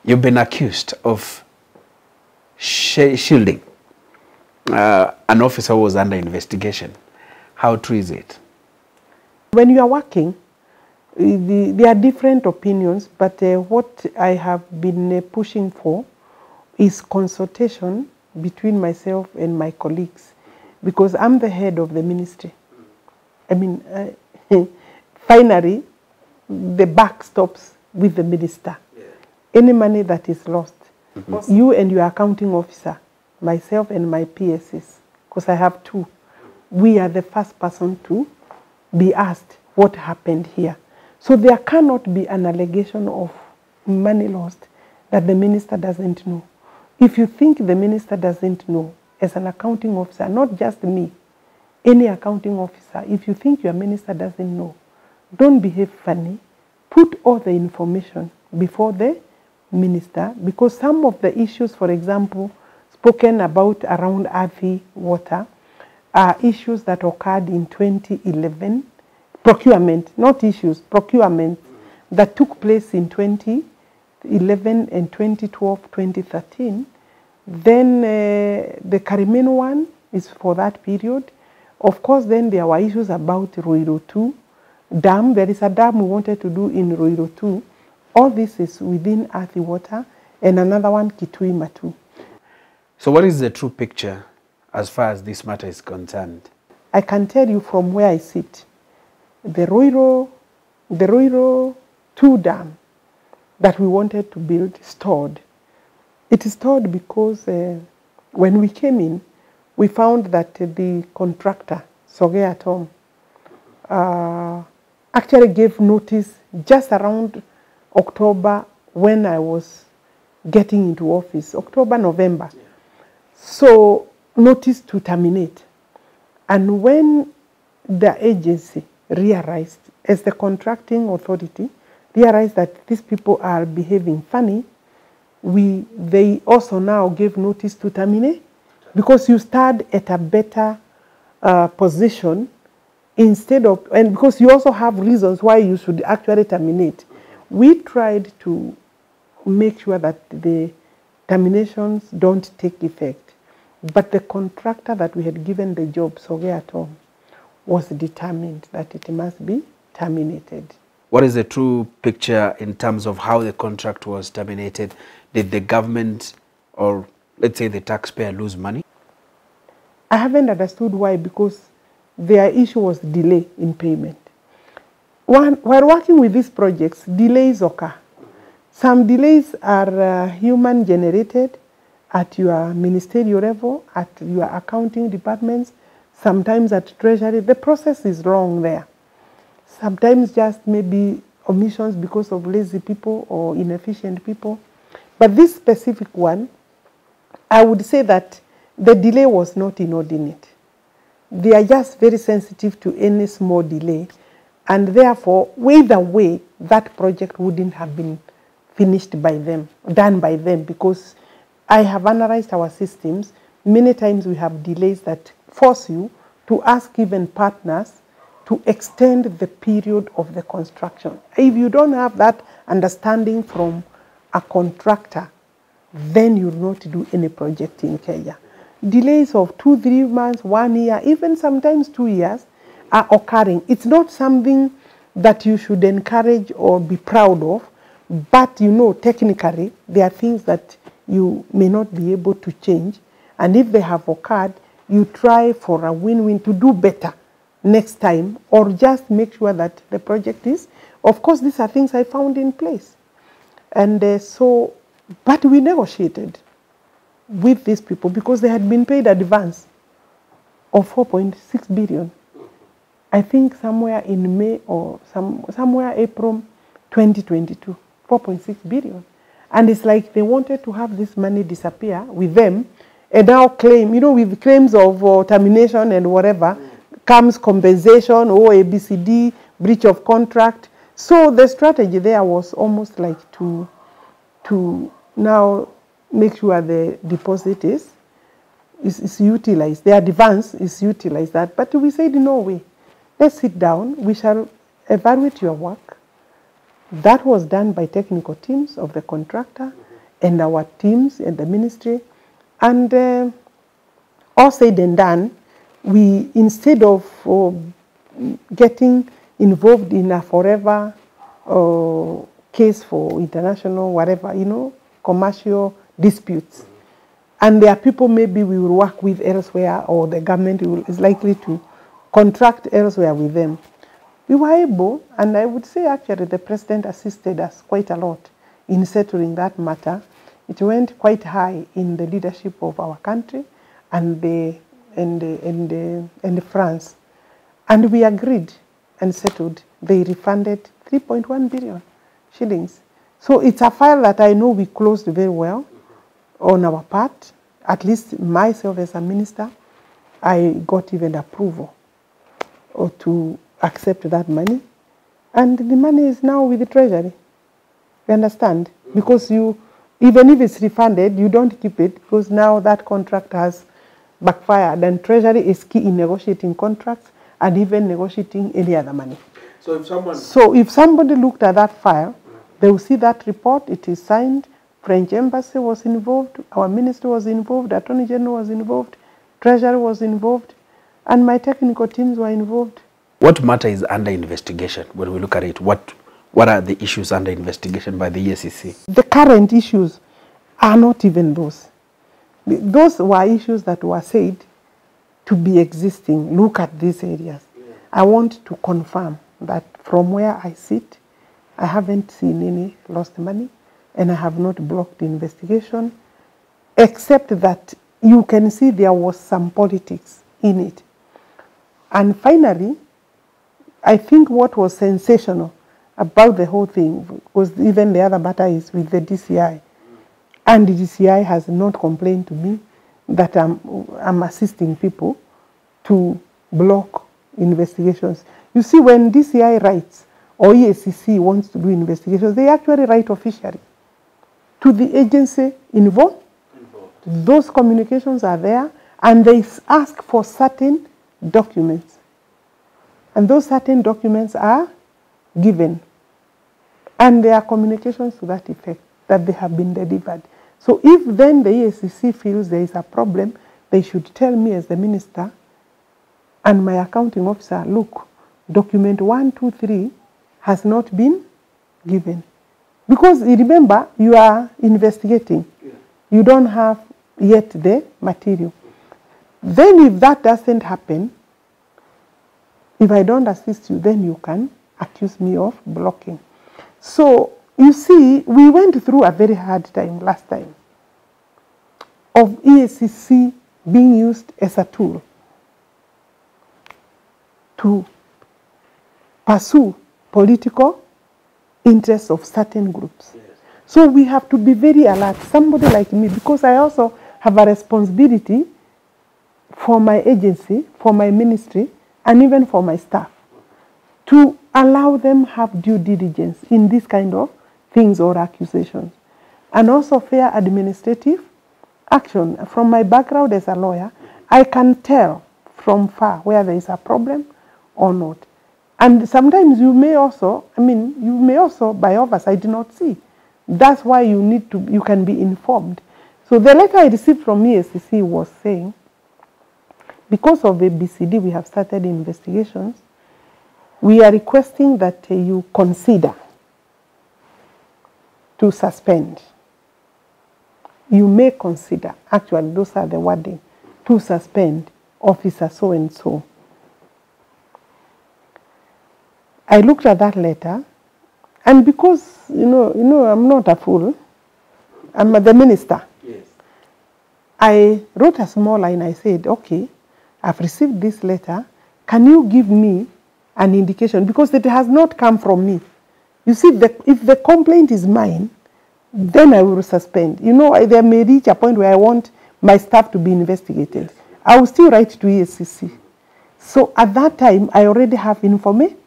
You've been accused of shielding an officer who was under investigation. How true is it? When you are working, there are different opinions, but what I have been pushing for is consultation between myself and my colleagues, because I'm the head of the ministry. I mean, finally, the buck stops with the minister. Yeah. Any money that is lost, you and your accounting officer, myself and my PSs, because I have two, we are the first person to be asked what happened here. So there cannot be an allegation of money lost that the minister doesn't know. If you think the minister doesn't know, as an accounting officer, not just me, any accounting officer, if you think your minister doesn't know, don't behave funny. Put all the information before the minister, because some of the issues, for example, spoken about around Athi water, are issues that occurred in 2011, procurement, not issues, procurement that took place in 2011 and 2012, 2013. Then the Karimin one is for that period. Of course, then there were issues about Ruiro 2 dam. There is a dam we wanted to do in Ruiro 2. All this is within Athi water, and another one, Kitui Matu. So what is the true picture as far as this matter is concerned? I can tell you from where I sit. The Ruiro 2 dam that we wanted to build stored. It is stored because when we came in, we found that the contractor, Sogea Tom, actually gave notice just around October when I was getting into office, October, November. Yeah. So notice to terminate. And when the agency realized, as the contracting authority, realized that these people are behaving funny, they also now gave notice to terminate, because you start at a better position instead of, and because you also have reasons why you should actually terminate. We tried to make sure that the terminations don't take effect, but the contractor that we had given the job, Sogea Tom, was determined that it must be terminated. What is the true picture in terms of how the contract was terminated? Did the government, or let's say the taxpayer, lose money? I haven't understood why, because their issue was delay in payment. While working with these projects, delays occur. Some delays are human generated at your ministerial level, at your accounting departments, sometimes at treasury. The process is long there. Sometimes just maybe omissions because of lazy people or inefficient people. But this specific one, I would say that the delay was not inordinate. They are just very sensitive to any small delay, and therefore, either way, that project wouldn't have been finished by them, done by them, because I have analyzed our systems. Many times we have delays that force you to ask even partners to extend the period of the construction. If you don't have that understanding from a contractor, then you'll not do any project in Kenya. Delays of 2-3 months, 1 year, even sometimes 2 years are occurring. It's not something that you should encourage or be proud of, but you know, technically, there are things that you may not be able to change. And if they have occurred, you try for a win-win to do better next time, or just make sure that the project is, of course, these are things I found in place. And but we negotiated with these people because they had been paid advance of 4.6 billion. I think somewhere in May or somewhere April 2022, 4.6 billion. And it's like they wanted to have this money disappear with them, and now claim, you know, with claims of termination and whatever, comes compensation or ABCD, breach of contract. So the strategy there was almost like to now make sure the deposit is utilized, the advance is utilized. That, but we said no way. Let's sit down. We shall evaluate your work. That was done by technical teams of the contractor. and our teams and the ministry. And all said and done, we, instead of getting involved in a forever case for international, whatever, you know, commercial disputes, and there are people maybe we will work with elsewhere, or the government is likely to contract elsewhere with them, we were able, and I would say actually the president assisted us quite a lot in settling that matter. It went quite high in the leadership of our country and France. And we agreed and settled. They refunded 3.1 billion shillings. So it's a file that I know we closed very well on our part. At least myself as a minister, I got even approval or to accept that money. And the money is now with the Treasury. You understand? Because you, even if it's refunded, you don't keep it, because now that contract has backfired, and Treasury is key in negotiating contracts and even negotiating any other money. So if somebody looked at that file, they will see that report. It is signed. French Embassy was involved. Our minister was involved. Attorney General was involved. Treasury was involved. And my technical teams were involved. What matter is under investigation when we look at it? What are the issues under investigation by the EACC? The current issues are not even those. Those were issues that were said to be existing. Look at these areas. Yeah. I want to confirm that from where I sit, I haven't seen any lost money, and I have not blocked the investigation, except that you can see there was some politics in it. And finally, I think what was sensational about the whole thing was even the other matter is with the DCI. And the DCI has not complained to me that I'm assisting people to block investigations. You see, when DCI writes or EACC wants to do investigations, they actually write officially to the agency involved. Those communications are there, and they ask for certain documents. And those certain documents are given. And there are communications to that effect that they have been delivered. So if then the EACC feels there is a problem, they should tell me as the minister and my accounting officer, look, document 1, 2, 3 has not been given. Because remember, you are investigating. Yeah. You don't have yet the material. Then if that doesn't happen, if I don't assist you, then you can accuse me of blocking. So, you see, we went through a very hard time last time of EACC being used as a tool to pursue political interests of certain groups. Yes. So we have to be very alert. Somebody like me, because I also have a responsibility for my agency, for my ministry, and even for my staff, to allow them have due diligence in this kind of things or accusations. And also fair administrative action. From my background as a lawyer, I can tell from far where there is a problem or not. And sometimes you may also, by oversight, not see. That's why you can be informed. So the letter I received from EACC was saying, because of the BCD, we have started investigations. We are requesting that you consider to suspend. You may consider, actually those are the wording, to suspend officer so-and-so. I looked at that letter, and because, you know, I'm not a fool, I'm the minister. Yes. I wrote a small line. I said, okay, I've received this letter. Can you give me an indication? Because it has not come from me. You see, if the complaint is mine, then I will suspend. You know, there may reach a point where I want my staff to be investigated. Yes. I will still write to EACC. So at that time, I already have information,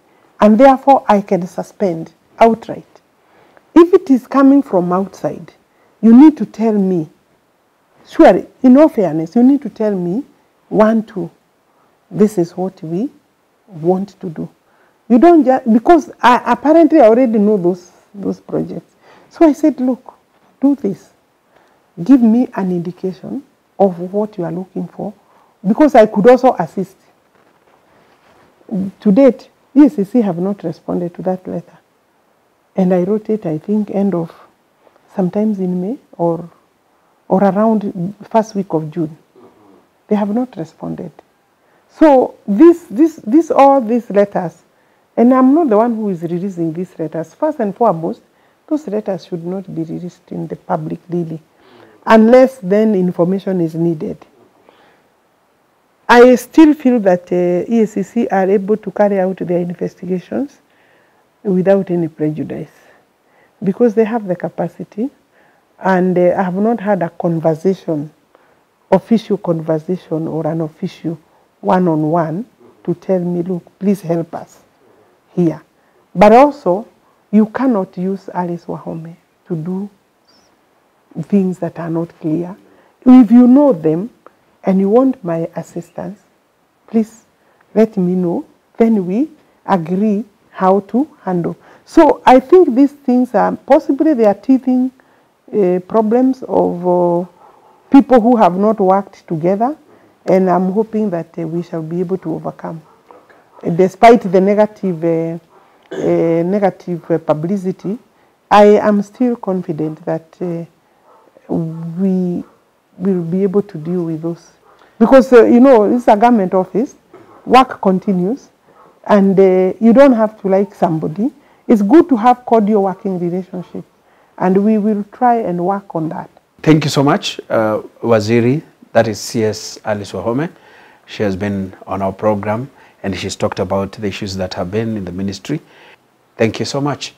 and therefore I can suspend outright. If it is coming from outside, you need to tell me, surely, in all fairness, you need to tell me, 1, 2, this is what we want to do. You don't just, because apparently I already know those projects. So I said, look, do this. give me an indication of what you are looking for, because I could also assist. To date, EACC have not responded to that letter. And I wrote it, I think, sometimes in May or around first week of June. They have not responded. So all these letters, and I'm not the one who is releasing these letters. First and foremost, those letters should not be released in the public really, unless then information is needed. I still feel that EACC are able to carry out their investigations without any prejudice, because they have the capacity, and I have not had a conversation, official conversation or an official one-on-one to tell me, look, please help us here. But also, you cannot use Alice Wahome to do things that are not clear. If you know them and you want my assistance, please let me know. Then we agree how to handle. So I think these things are possibly they are teething problems of people who have not worked together, and I'm hoping that we shall be able to overcome. Despite the negative publicity, I am still confident that we will be able to deal with those. Because, you know, this is a government office, work continues, and you don't have to like somebody. It's good to have cordial working relationship, and we will try and work on that. Thank you so much, Waziri. That is CS Alice Wahome. She has been on our program, and she's talked about the issues that have been in the ministry. Thank you so much.